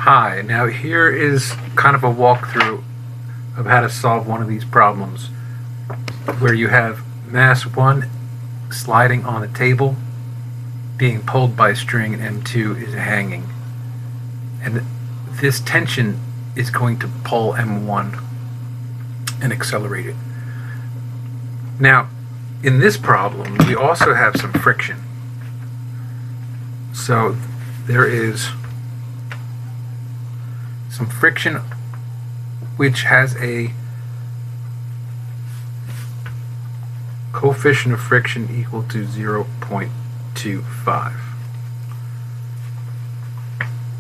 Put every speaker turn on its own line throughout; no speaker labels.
Hi, now here is kind of a walkthrough of how to solve one of these problems where you have mass 1 sliding on a table being pulled by a string and M2 is hanging. And this tension is going to pull M1 and accelerate it. Now, in this problem, we also have some friction. So there is some friction which has a coefficient of friction equal to 0.25.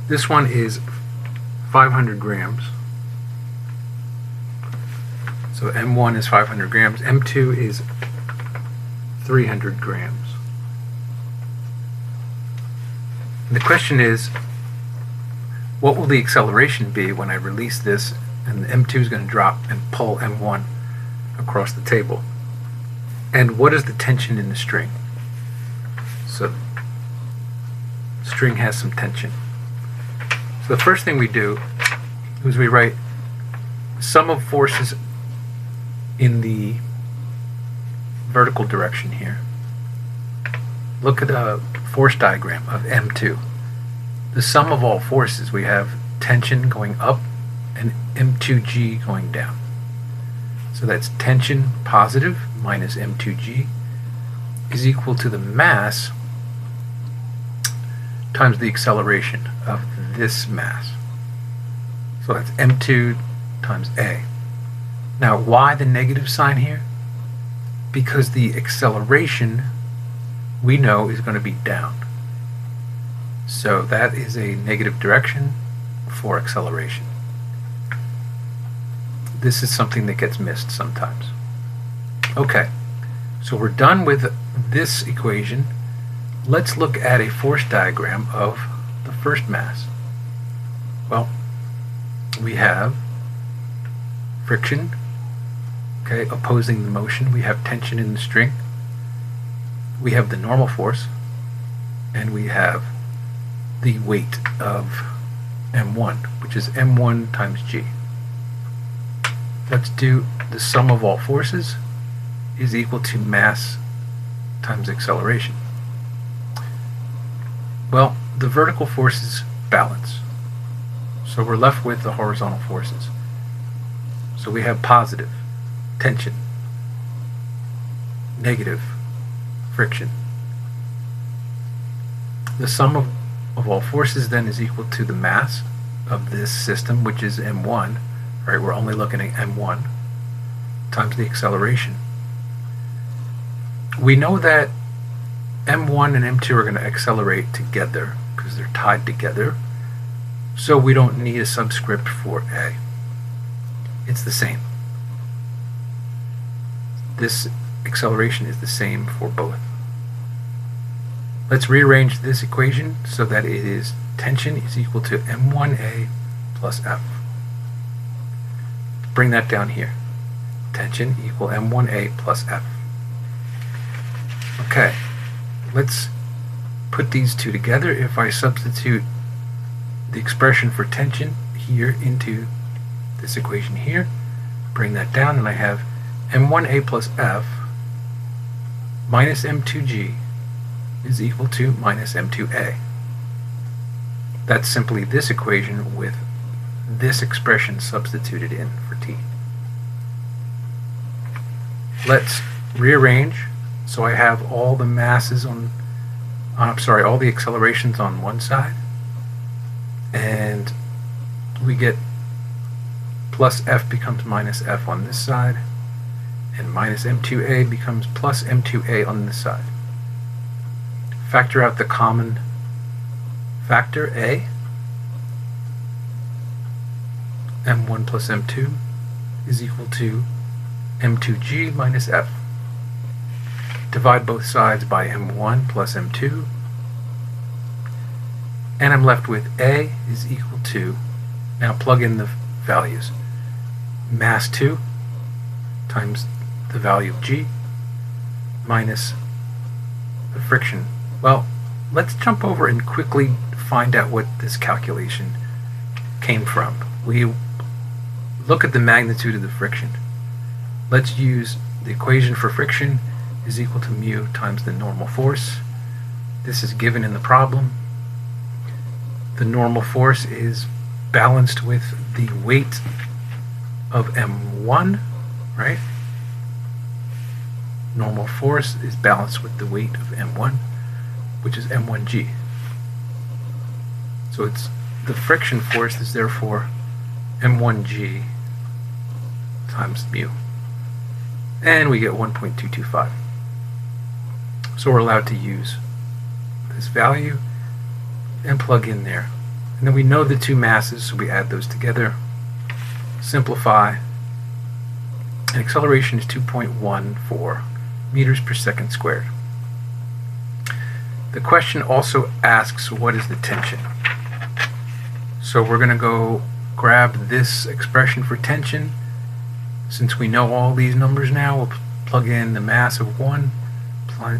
This one is 500 grams. So M1 is 500 grams. M2 is 300 grams. And the question is, what will the acceleration be when I release this and the M2 is going to drop and pull M1 across the table? And what is the tension in the string? So the string has some tension. So the first thing we do is we write sum of forces in the vertical direction here. Look at a force diagram of M2. The sum of all forces, we have tension going up and M2G going down. So that's tension positive minus M2G is equal to the mass times the acceleration of this mass. So that's M2 times A. Now, why the negative sign here? Because the acceleration we know is going to be down. So that is a negative direction for acceleration. This is something that gets missed sometimes. Okay, so we're done with this equation. Let's look at a force diagram of the first mass. Well, we have friction, okay, opposing the motion. We have tension in the string. We have the normal force, and we have the weight of M1, which is M1 times G. Let's do the sum of all forces is equal to mass times acceleration. Well, the vertical forces balance, so we're left with the horizontal forces. So we have positive tension, negative friction. The sum of all forces then is equal to the mass of this system, which is M1, right? We're only looking at M1 times the acceleration. We know that M1 and M2 are going to accelerate together because they're tied together, so we don't need a subscript for A. It's the same. This acceleration is the same for both. Let's rearrange this equation so that it is tension is equal to M1A plus F. Bring that down here. Tension equal M1A plus F. Okay, let's put these two together. If I substitute the expression for tension here into this equation here, bring that down, and I have M1A plus F minus M2G is equal to minus M2A. That's simply this equation with this expression substituted in for T. Let's rearrange so I have all the masses on, all the accelerations on one side, and we get plus F becomes minus F on this side, and minus M2A becomes plus M2A on this side. Factor out the common factor, A. M1 plus M2 is equal to M2G minus F. Divide both sides by M1 plus M2, and I'm left with A is equal to, now plug in the values, mass 2 times the value of G minus the friction. Well, let's jump over and quickly find out what this calculation came from. We look at the magnitude of the friction. Let's use the equation for friction is equal to mu times the normal force. This is given in the problem. The normal force is balanced with the weight of M1, right? Normal force is balanced with the weight of M1, which is M1G. So it's the friction force is therefore M1G times mu. And we get 1.225. So we're allowed to use this value and plug in there. And then we know the two masses, so we add those together, simplify, and acceleration is 2.14 meters per second squared. The question also asks, what is the tension? So we're going to go grab this expression for tension. Since we know all these numbers now, we'll plug in the mass of 1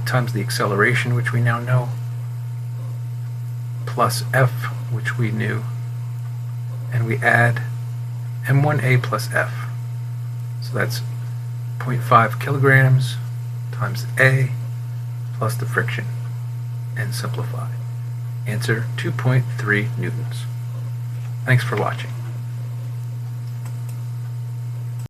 times the acceleration, which we now know, plus F, which we knew, and we add M1A plus F. So that's 0.5 kilograms times A plus the friction, and simplify. Answer 2.3 newtons. Thanks for watching.